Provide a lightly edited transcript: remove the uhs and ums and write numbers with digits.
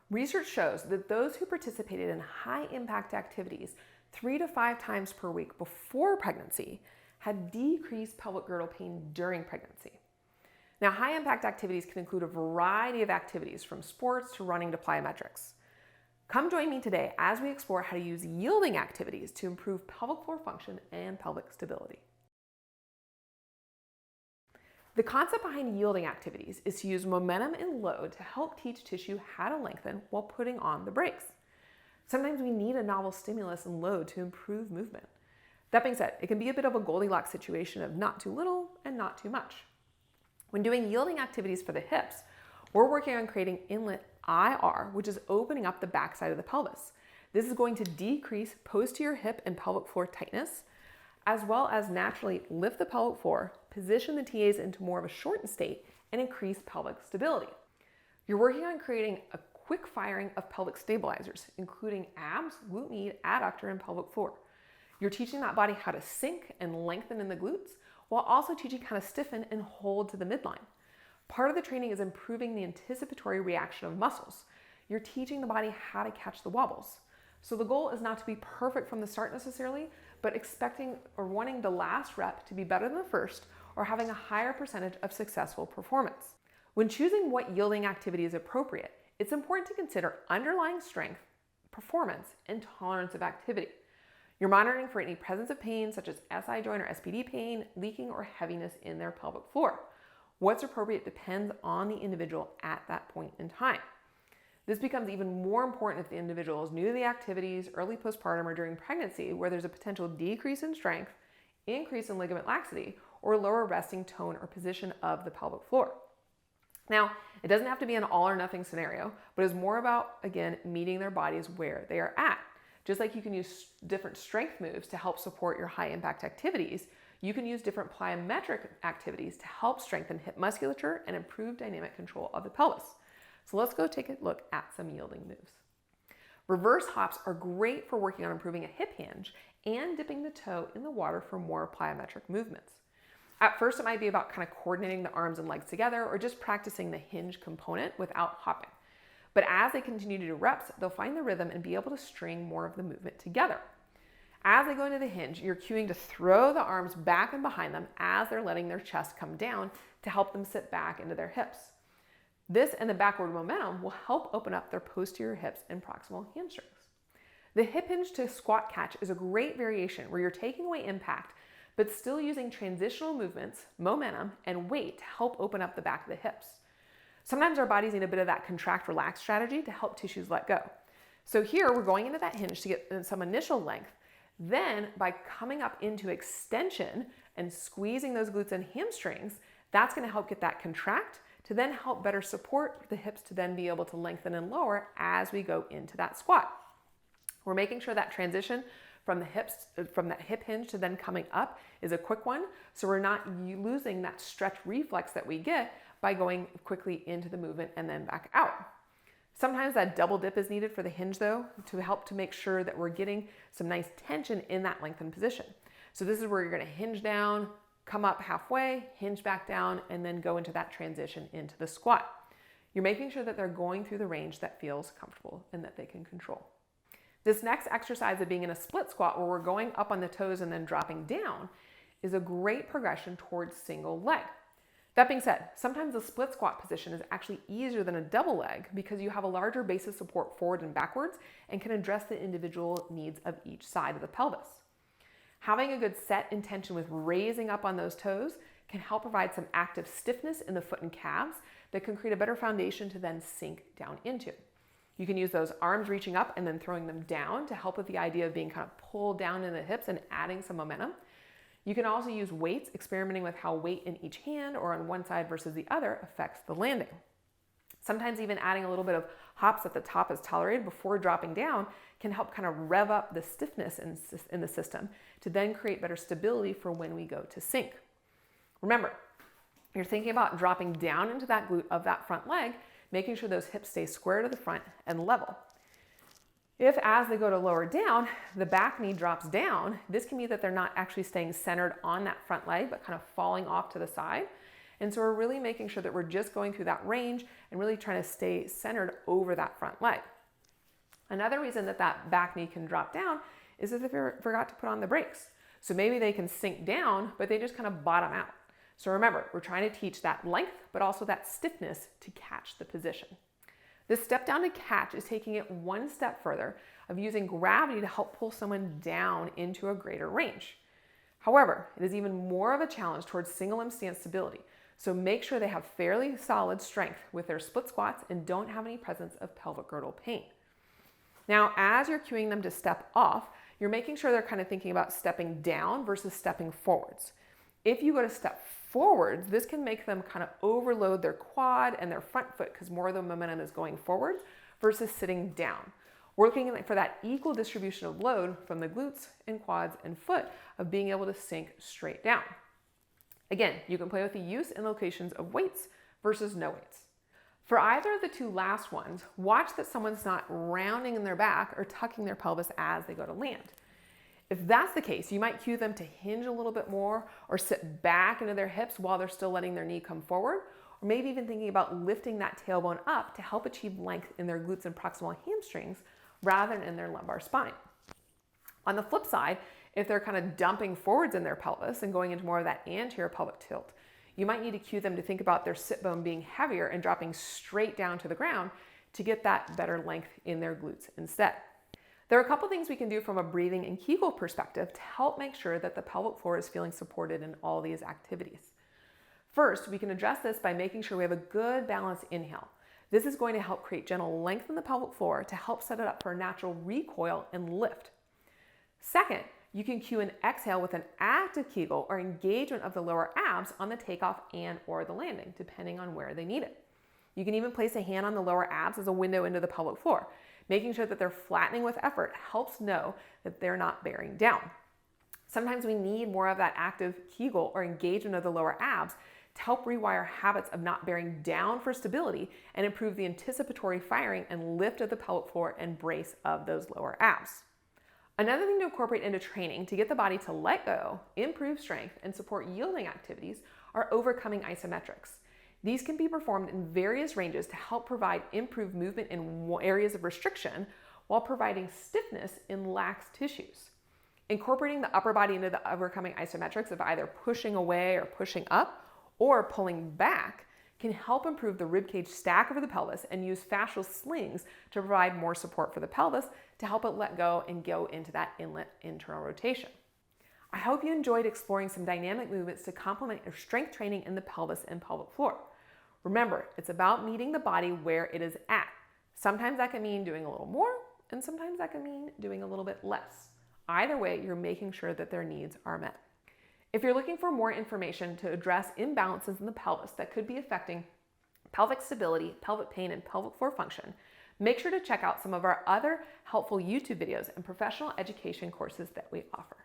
Research shows that those who participated in high impact activities 3 to 5 times per week before pregnancy had decreased pelvic girdle pain during pregnancy. Now, high impact activities can include a variety of activities from sports to running to plyometrics. Come join me today as we explore how to use yielding activities to improve pelvic floor function and pelvic stability. The concept behind yielding activities is to use momentum and load to help teach tissue how to lengthen while putting on the brakes. Sometimes we need a novel stimulus and load to improve movement. That being said, it can be a bit of a Goldilocks situation of not too little and not too much. When doing yielding activities for the hips, we're working on creating inlet IR, which is opening up the backside of the pelvis. This is going to decrease posterior hip and pelvic floor tightness, as well as naturally lift the pelvic floor, position the TAs into more of a shortened state, and increase pelvic stability. You're working on creating a quick firing of pelvic stabilizers, including abs, glute med, adductor, and pelvic floor. You're teaching that body how to sink and lengthen in the glutes, while also teaching how to stiffen and hold to the midline. Part of the training is improving the anticipatory reaction of muscles. You're teaching the body how to catch the wobbles. So the goal is not to be perfect from the start necessarily, but expecting or wanting the last rep to be better than the first, or having a higher percentage of successful performance. When choosing what yielding activity is appropriate, it's important to consider underlying strength, performance, and tolerance of activity. You're monitoring for any presence of pain, such as SI joint or SPD pain, leaking, or heaviness in their pelvic floor. What's appropriate depends on the individual at that point in time. This becomes even more important if the individual is new to the activities, early postpartum, or during pregnancy, where there's a potential decrease in strength, increase in ligament laxity, or lower resting tone or position of the pelvic floor. Now, it doesn't have to be an all or nothing scenario, but it's more about, again, meeting their bodies where they are at. Just like you can use different strength moves to help support your high impact activities, you can use different plyometric activities to help strengthen hip musculature and improve dynamic control of the pelvis. So let's go take a look at some yielding moves. Reverse hops are great for working on improving a hip hinge and dipping the toe in the water for more plyometric movements. At first, it might be about kind of coordinating the arms and legs together or just practicing the hinge component without hopping. But as they continue to do reps, they'll find the rhythm and be able to string more of the movement together. As they go into the hinge, you're cueing to throw the arms back and behind them as they're letting their chest come down to help them sit back into their hips. This and the backward momentum will help open up their posterior hips and proximal hamstrings. The hip hinge to squat catch is a great variation where you're taking away impact, but still using transitional movements, momentum, and weight to help open up the back of the hips. Sometimes our bodies need a bit of that contract relax strategy to help tissues let go. So here we're going into that hinge to get some initial length. Then by coming up into extension and squeezing those glutes and hamstrings, that's going to help get that contract to then help better support the hips to then be able to lengthen and lower as we go into that squat. We're making sure that transition from that hip hinge to then coming up is a quick one, so we're not losing that stretch reflex that we get by going quickly into the movement and then back out. Sometimes that double dip is needed for the hinge though, to help to make sure that we're getting some nice tension in that lengthened position. So this is where you're going to hinge down, come up halfway, hinge back down, and then go into that transition into the squat. You're making sure that they're going through the range that feels comfortable and that they can control. This next exercise of being in a split squat where we're going up on the toes and then dropping down is a great progression towards single leg. That being said, sometimes a split squat position is actually easier than a double leg because you have a larger base of support forward and backwards and can address the individual needs of each side of the pelvis. Having a good set intention with raising up on those toes can help provide some active stiffness in the foot and calves that can create a better foundation to then sink down into. You can use those arms reaching up and then throwing them down to help with the idea of being kind of pulled down in the hips and adding some momentum. You can also use weights, experimenting with how weight in each hand or on one side versus the other affects the landing. Sometimes even adding a little bit of hops at the top is tolerated before dropping down can help kind of rev up the stiffness in the system to then create better stability for when we go to sink. Remember, you're thinking about dropping down into that glute of that front leg, making sure those hips stay square to the front and level. If as they go to lower down, the back knee drops down, this can mean that they're not actually staying centered on that front leg, but kind of falling off to the side. And so we're really making sure that we're just going through that range and really trying to stay centered over that front leg. Another reason that that back knee can drop down is if they forgot to put on the brakes. So maybe they can sink down, but they just kind of bottom out. So remember, we're trying to teach that length, but also that stiffness to catch the position. This step down to catch is taking it one step further of using gravity to help pull someone down into a greater range. However, it is even more of a challenge towards single limb stance stability. So make sure they have fairly solid strength with their split squats and don't have any presence of pelvic girdle pain. Now, as you're cueing them to step off, you're making sure they're kind of thinking about stepping down versus stepping forwards. If you go to step forwards, this can make them kind of overload their quad and their front foot because more of the momentum is going forward versus sitting down. Working for that equal distribution of load from the glutes and quads and foot of being able to sink straight down. Again, you can play with the use and locations of weights versus no weights. For either of the two last ones, watch that someone's not rounding in their back or tucking their pelvis as they go to land. If that's the case, you might cue them to hinge a little bit more or sit back into their hips while they're still letting their knee come forward, or maybe even thinking about lifting that tailbone up to help achieve length in their glutes and proximal hamstrings rather than in their lumbar spine. On the flip side, if they're kind of dumping forwards in their pelvis and going into more of that anterior pelvic tilt, you might need to cue them to think about their sit bone being heavier and dropping straight down to the ground to get that better length in their glutes instead. There are a couple things we can do from a breathing and Kegel perspective to help make sure that the pelvic floor is feeling supported in all these activities. First, we can address this by making sure we have a good balanced inhale. This is going to help create gentle length in the pelvic floor to help set it up for a natural recoil and lift. Second, you can cue an exhale with an active Kegel or engagement of the lower abs on the takeoff and or the landing, depending on where they need it. You can even place a hand on the lower abs as a window into the pelvic floor. Making sure that they're flattening with effort helps know that they're not bearing down. Sometimes we need more of that active Kegel or engagement of the lower abs to help rewire habits of not bearing down for stability and improve the anticipatory firing and lift of the pelvic floor and brace of those lower abs. Another thing to incorporate into training to get the body to let go, improve strength, and support yielding activities are overcoming isometrics. These can be performed in various ranges to help provide improved movement in areas of restriction while providing stiffness in lax tissues. Incorporating the upper body into the overcoming isometrics of either pushing away or pushing up or pulling back can help improve the ribcage stack over the pelvis and use fascial slings to provide more support for the pelvis to help it let go and go into that inlet internal rotation. I hope you enjoyed exploring some dynamic movements to complement your strength training in the pelvis and pelvic floor. Remember, it's about meeting the body where it is at. Sometimes that can mean doing a little more, and sometimes that can mean doing a little bit less. Either way, you're making sure that their needs are met. If you're looking for more information to address imbalances in the pelvis that could be affecting pelvic stability, pelvic pain, and pelvic floor function, make sure to check out some of our other helpful YouTube videos and professional education courses that we offer.